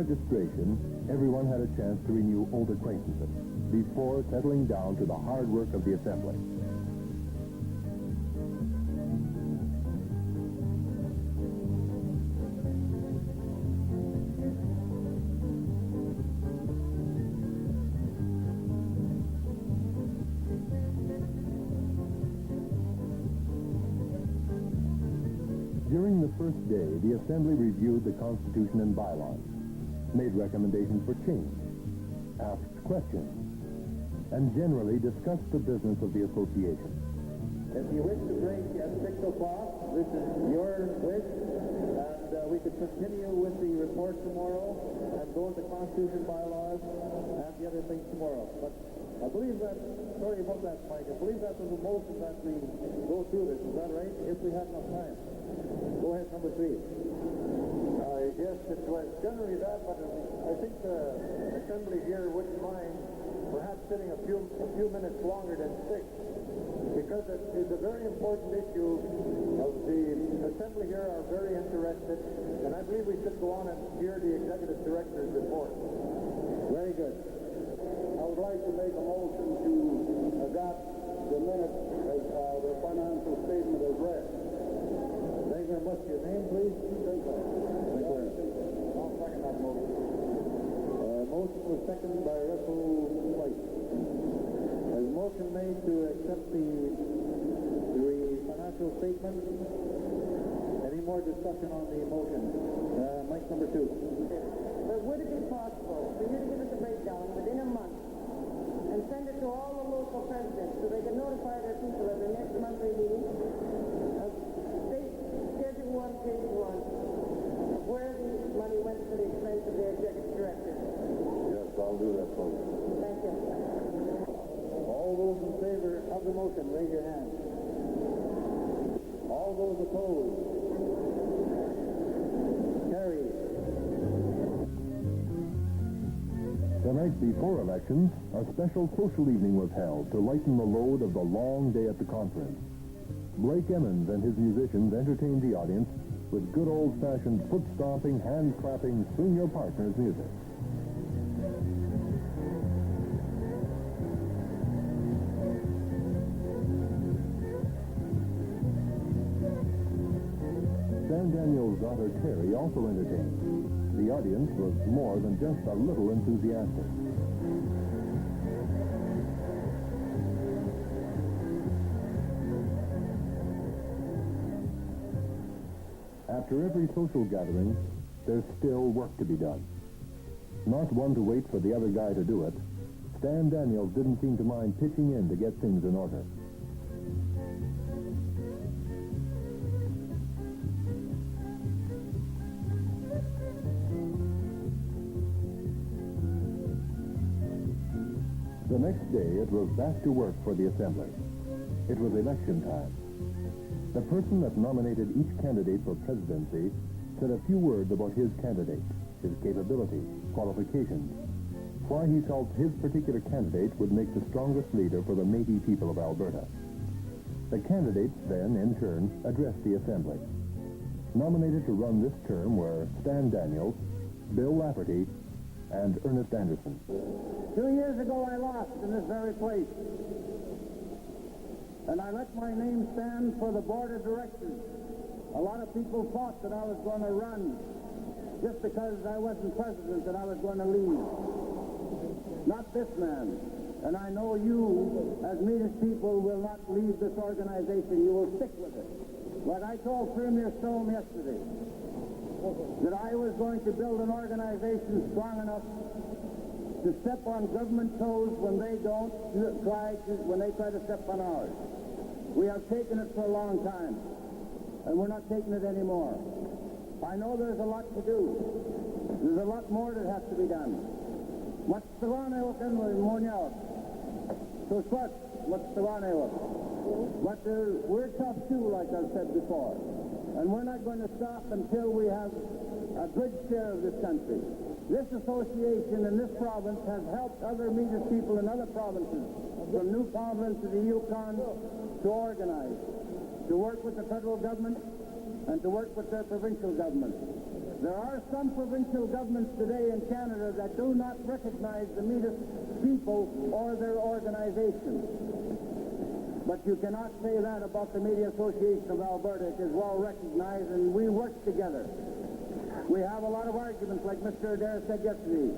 registration, everyone had a chance to renew old acquaintances before settling down to the hard work of the assembly. During the first day, the Assembly reviewed the Constitution and bylaws, made recommendations for change, asked questions, and generally discussed the business of the association. If you wish to break at 6 o'clock, this is your wish, and we could continue with the report tomorrow and go into Constitution bylaws and the other things tomorrow. But I believe that, sorry about that, Mike, I believe that was a motion that we go through this. Is that right? If we have enough time. Go ahead, number 3. Yes, it was generally that, but I think the Assembly here wouldn't mind perhaps sitting a few minutes longer than 6, because it is a very important issue. Of the Assembly here are very interested, and I believe we should go on and hear the Executive Director's report. Very good. I would like to make a motion to adopt the minutes as the financial statement as read. Thank you very much. Your name, please? I'll second that motion. Motion was seconded by Russell White. There's a motion made to accept the financial statement. Any more discussion on the motion? Mike, number 2. But would it be possible for you to give us a breakdown within a month and send it to all the local presidents so they can notify their people at their next monthly meeting of state Schedule 1, Page 1, where the money went for the expense of the executive director? Yes, I'll do that for you. Thank you. All those in favor of the motion, raise your hand. All those opposed? Carried. The night before elections, a special social evening was held to lighten the load of the long day at the conference. Blake Emmons and his musicians entertained the audience with good old-fashioned foot-stomping, hand-clapping, swing-your-partners music. San Daniel's daughter Terry also entertained. The audience was more than just a little enthusiastic. After every social gathering, there's still work to be done. Not one to wait for the other guy to do it, Stan Daniels didn't seem to mind pitching in to get things in order. The next day, it was back to work for the Assembly. It was election time. The person that nominated each candidate for presidency said a few words about his candidate, his capabilities, qualifications, why he felt his particular candidate would make the strongest leader for the Metis people of Alberta. The candidates then, in turn, addressed the Assembly. Nominated to run this term were Stan Daniels, Bill Lafferty, and Ernest Anderson. 2 years ago, I lost in this very place. And I let my name stand for the board of directors. A lot of people thought that I was going to run just because I wasn't president and I was going to leave. Not this man. And I know you, as Metis people, will not leave this organization. You will stick with it. Like I told Premier Stone yesterday, that I was going to build an organization strong enough to step on government toes when they try to step on ours. We have taken it for a long time, and we're not taking it anymore. I know there's a lot to do. There's a lot more that has to be done. What's the one So what's the one But we're tough too, like I've said before. And we're not going to stop until we have a good share of this country. This association in this province has helped other Metis people in other provinces, from Newfoundland to the Yukon, to organize, to work with the federal government, and to work with their provincial governments. There are some provincial governments today in Canada that do not recognize the Metis people or their organization. But you cannot say that about the Media Association of Alberta. It is well recognized, and we work together. We have a lot of arguments, like Mr. Adair said yesterday.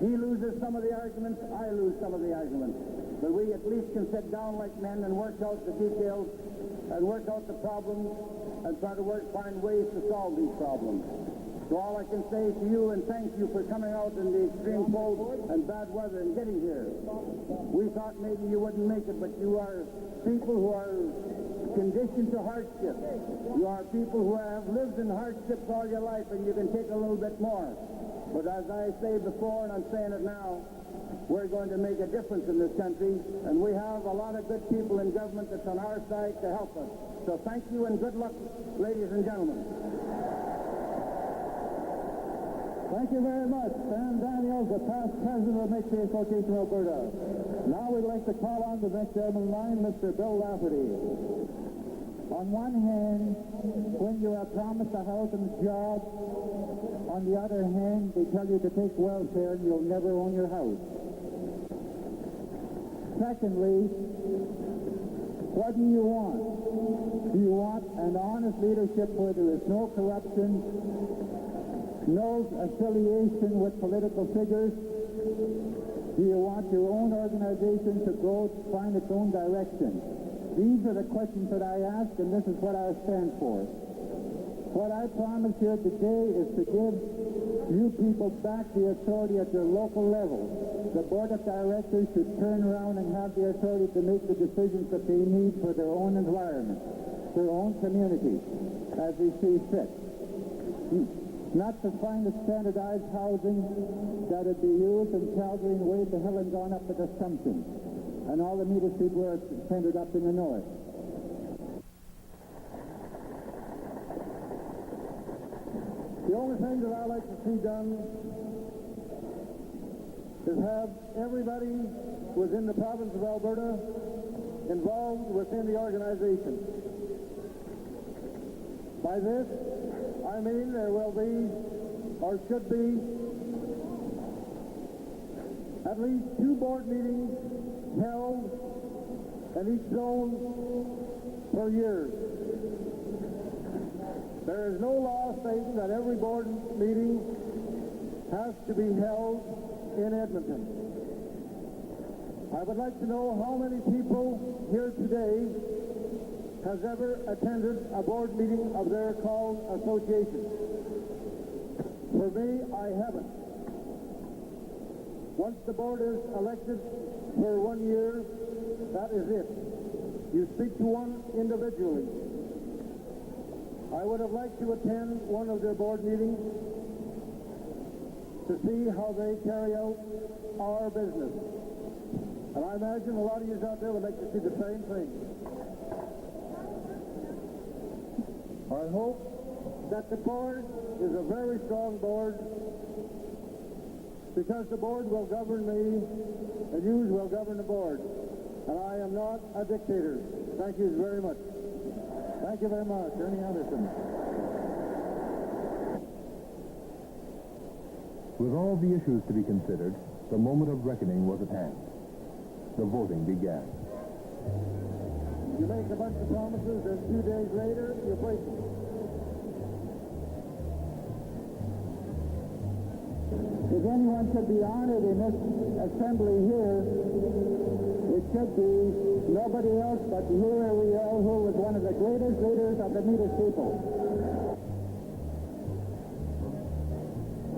He loses some of the arguments, I lose some of the arguments. But we at least can sit down like men and work out the details and work out the problems and try to find ways to solve these problems. So all I can say to you, and thank you for coming out in the extreme cold and bad weather and getting here. We thought maybe you wouldn't make it, but you are people who are conditioned to hardship. You are people who have lived in hardships all your life, and you can take a little bit more. But as I say before, and I'm saying it now, we're going to make a difference in this country, and we have a lot of good people in government that's on our side to help us. So thank you and good luck, ladies and gentlemen. Thank you very much, Sam Daniels, the past president of the Metis Association of Alberta. Now we'd like to call on the next gentleman in line, Mr. Bill Lafferty. On one hand, when you are promised a house and a job, on the other hand, they tell you to take welfare and you'll never own your house. Secondly, what do you want? Do you want an honest leadership where there is no corruption, no affiliation with political figures? Do you want your own organization to grow, find its own direction? These are the questions that I ask, and this is what I stand for. What I promise here today is to give you people back the authority at your local level. The board of directors should turn around and have the authority to make the decisions that they need for their own environment, their own community, as they see fit. Not to find the standardized housing that would be used in Calgary and way to hell and gone up at Assumption. And all the Metis people are centered up in the north. The only thing that I like to see done is have everybody within the province of Alberta involved within the organization. By this, I mean there will be, or should be, at least 2 board meetings held in each zone per year. There is no law stating that every board meeting has to be held in Edmonton. I would like to know how many people here today has ever attended a board meeting of their called association. For me, I haven't. Once the board is elected for 1 year, that is it. You speak to one individually. I would have liked to attend one of their board meetings to see how they carry out our business. And I imagine a lot of you out there would like to see the same thing. I hope that the board is a very strong board, because the board will govern me and you will govern the board. And I am not a dictator. Thank you very much. Thank you very much. Ernie Anderson. With all the issues to be considered, the moment of reckoning was at hand. The voting began. You make a bunch of promises, and 2 days later, you break them. If anyone should be honored in this assembly here, it should be nobody else but Hugh Ariel, who was one of the greatest leaders of the Metis people.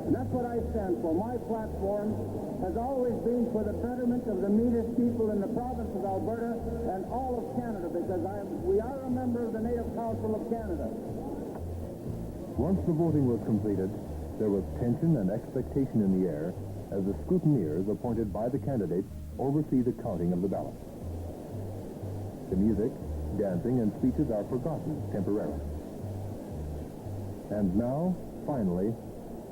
And that's what I stand for. My platform has always been for the betterment of the Metis people in the province of Alberta and all of Canada, because we are a member of the Native Council of Canada. Once the voting was completed, there was tension and expectation in the air as the scrutineers appointed by the candidates oversee the counting of the ballots. The music, dancing, and speeches are forgotten temporarily. And now, finally,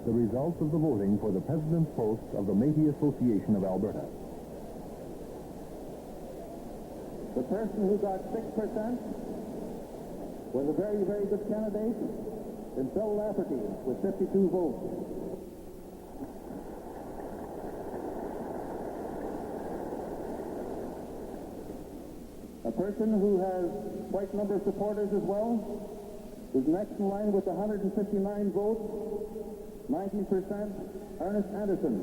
the results of the voting for the president's post of the Metis Association of Alberta. The person who got 6% was a very, very good candidate in Phil Lafferty with 52 votes. A person who has quite a number of supporters as well is next in line with 159 votes, 19%, Ernest Anderson.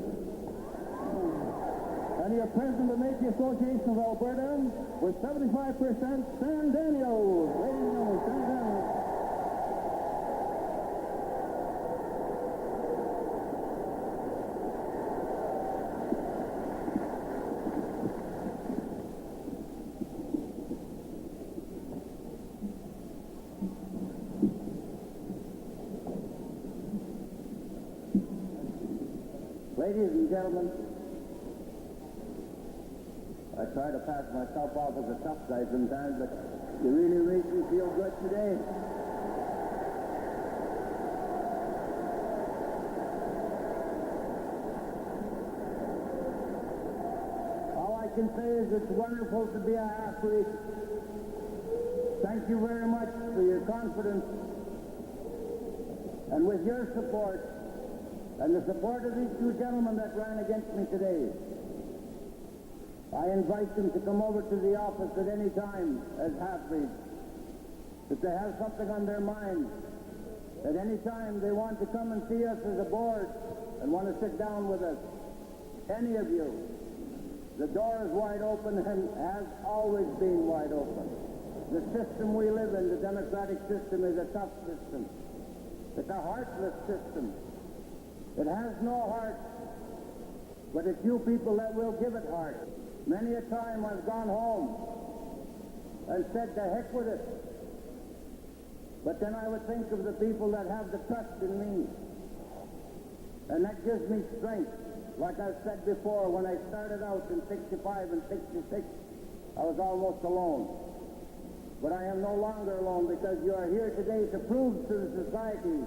And your president of the Metis Association of Alberta with 75%, Stan Daniels. Ladies and gentlemen, Stan Daniels. Ladies and gentlemen, I try to pass myself off as a tough guy sometimes, but you really make me feel good today. All I can say is it's wonderful to be a half-breed. Thank you very much for your confidence, and with your support, and the support of these two gentlemen that ran against me today, I invite them to come over to the office at any time as half-breeds. If they have something on their mind, at any time they want to come and see us as a board and want to sit down with us, any of you, the door is wide open and has always been wide open. The system we live in, the democratic system, is a tough system. It's a heartless system. It has no heart, but it's you people that will give it heart. Many a time I've gone home and said, to heck with it. But then I would think of the people that have the trust in me. And that gives me strength. Like I've said before, when I started out in 65 and 66, I was almost alone. But I am no longer alone, because you are here today to prove to the society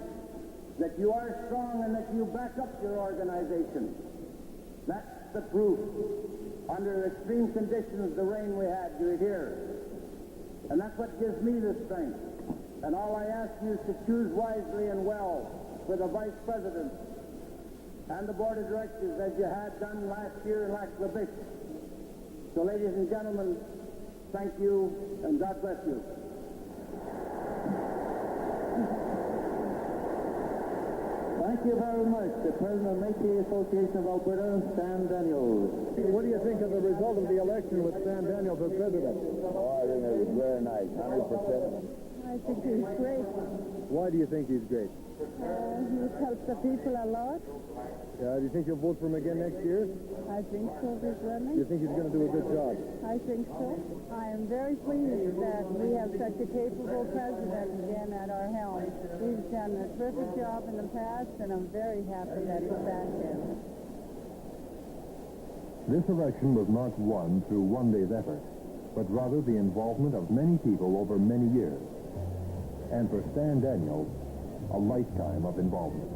that you are strong and that you back up your organization. That's the proof. Under extreme conditions, the rain we had, you're here. And that's what gives me the strength. And all I ask you is to choose wisely and well for the vice president and the board of directors, as you had done last year in Lac La Biche. So, ladies and gentlemen, thank you, and God bless you. Thank you very much, the President of the Metis Association of Alberta, Stan Daniels. What do you think of the result of the election with Stan Daniels as president? Oh, I think it was very nice, 100%. I think he's great. Why do you think he's great? He helps the people a lot. Do you think you'll vote for him again next year? I think so, he's Do running. you think he's going to do a good job? I think so. I am very pleased that we have such a capable president again at our helm. He's done a terrific job in the past, and I'm very happy that he's back here. This election was not won through one day's effort, but rather the involvement of many people over many years. And for Stan Daniels, a lifetime of involvement.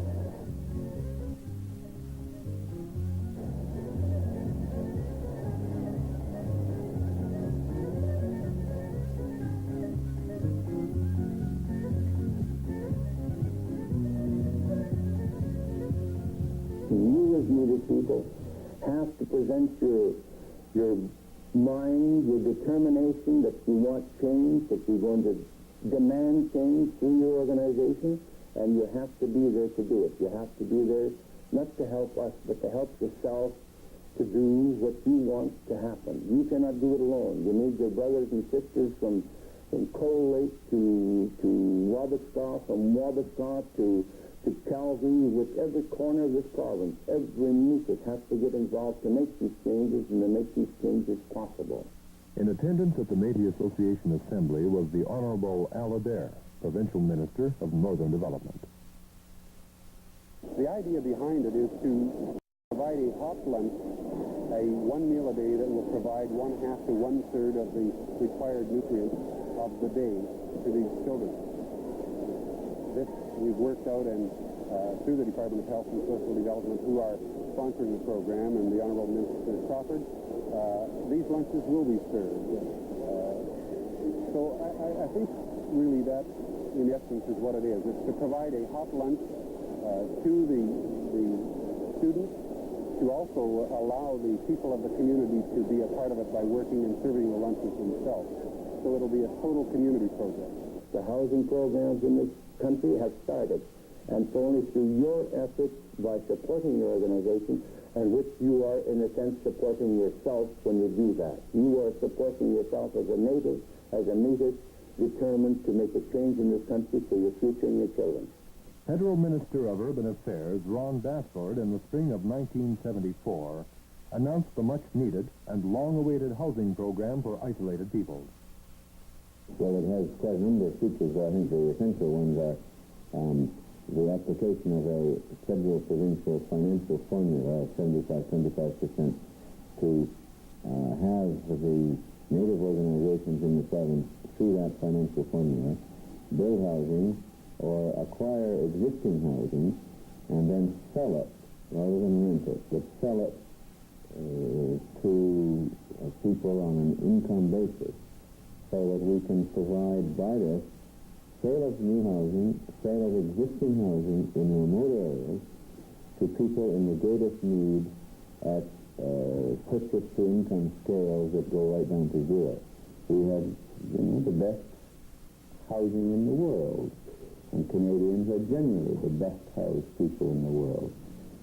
You as Metis people have to present your mind, your determination that you want change, that you're going to demand change through your organization, and you have to be there to do it. You have to be there not to help us, but to help yourself to do what you want to happen. You cannot do it alone. You need your brothers and sisters from Cold Lake to Wabasca, from Wabasca to Calgary, with every corner of this province. Every Metis has to get involved to make these changes and to make these changes possible. In attendance at the Metis Association Assembly was the Honorable Al Adair, Provincial Minister of Northern Development. The idea behind it is to provide a hot lunch, one meal a day that will provide 1/2 to 1/3 of the required nutrients of the day to these children. This we've worked out and through the Department of Health and Social Development, who are sponsoring the program, and the Honorable Minister Crawford, these lunches will be served. So I think really that, in essence, is what it is. It's to provide a hot lunch to the students, to also allow the people of the community to be a part of it by working and serving the lunches themselves. So it'll be a total community project. The housing programs in this country have started, and it's only through your efforts by supporting your organization, and which you are, in a sense, supporting yourself when you do that. You are supporting yourself as a native, as a Metis, determined to make a change in this country for your future and your children. Federal Minister of Urban Affairs Ron Dasford, in the spring of 1974, announced the much-needed and long-awaited housing program for isolated peoples. Well, it has quite a number of features. I think the essential ones are the application of a federal provincial financial formula of 75% to have the native organizations in the province, through that financial formula, build housing or acquire existing housing and then sell it rather than rent it, but sell it to people on an income basis, so that we can provide by this sale of new housing, sale of existing housing in remote areas to people in the greatest need at purchase-to-income scales that go right down to zero. We have, the best housing in the world, and Canadians are generally the best housed people in the world.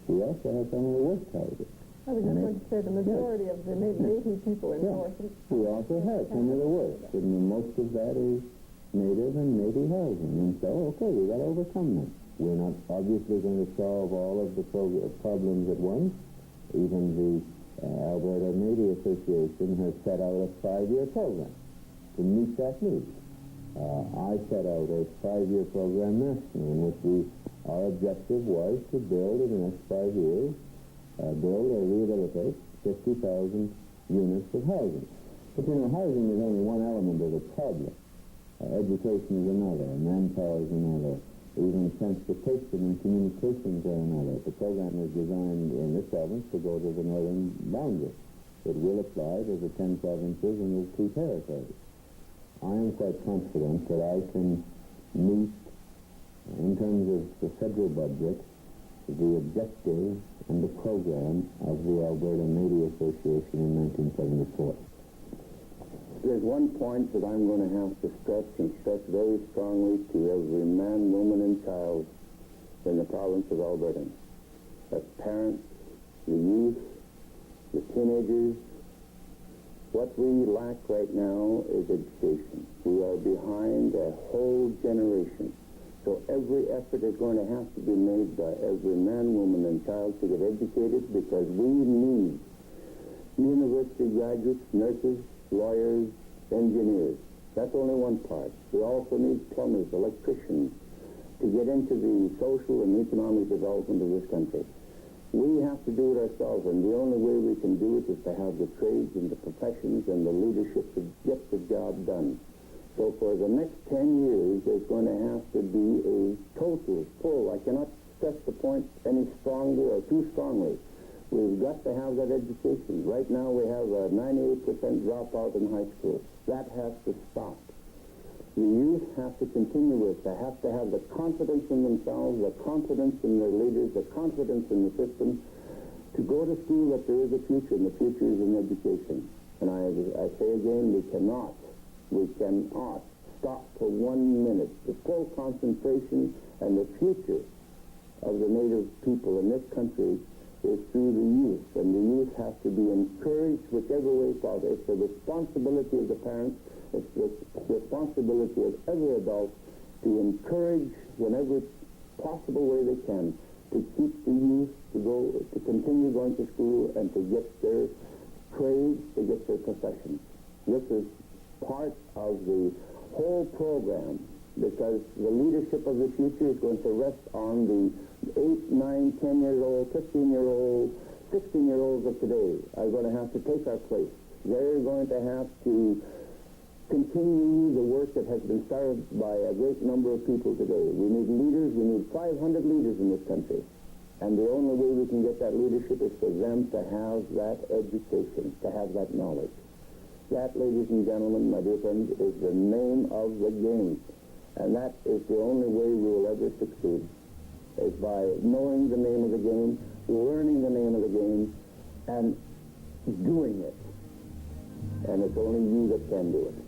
We also have some of the worst houses. I was just going to say the majority of the Métis people in North. We also have some of the worst, and most of that is native and native housing. And so, okay, we've got to overcome that. We're not obviously going to solve all of the problems at once. Even the Alberta Native Association has set out a 5-year program to meet that need. I set out a 5-year program nationally in which our objective was to build in the next 5 years, build or rehabilitate 50,000 units of housing. But housing is only one element of the problem. Education is another, manpower is another, even transportation and communications are another. The program is designed in this province to go to the northern boundary. It will apply to the 10 provinces and the 2 territories. I am quite confident that I can meet, in terms of the federal budget, the objectives and the program of the Alberta Native Association in 1974. There's one point that I'm going to have to stress, and stress very strongly to every man, woman, and child in the province of Alberta. The parents, the youth, the teenagers. What we lack right now is education. We are behind a whole generation. So every effort is going to have to be made by every man, woman, and child to get educated, because we need university graduates, nurses, lawyers, engineers. That's only one part. We also need plumbers, electricians, to get into the social and economic development of this country. We have to do it ourselves, and the only way we can do it is to have the trades and the professions and the leadership to get the job done. So for the next 10 years, there's going to have to be a total, full, I cannot stress the point any stronger or too strongly. We've got to have that education. Right now we have a 98% dropout in high school. That has to stop. The youth have to continue with. They have to have the confidence in themselves, the confidence in their leaders, the confidence in the system to go to school, that there is a future, and the future is in education. And I say again, we cannot stop for 1 minute. The full concentration and the future of the native people in this country is through the youth, and the youth have to be encouraged whichever way possible. It's the responsibility of the parents, it's the responsibility of every adult to encourage whenever possible way they can to keep the youth to continue going to school and to get their trades, to get their professions. This is part of the whole program, because the leadership of the future is going to rest on the 8, 9, 10-year-old, 15-year-old, 16-year-olds of today are going to have to take our place. They're going to have to continue the work that has been started by a great number of people today. We need leaders. We need 500 leaders in this country. And the only way we can get that leadership is for them to have that education, to have that knowledge. That, ladies and gentlemen, my dear friends, is the name of the game. And that is the only way we will ever succeed, is by knowing the name of the game, learning the name of the game, and doing it. And it's only you that can do it.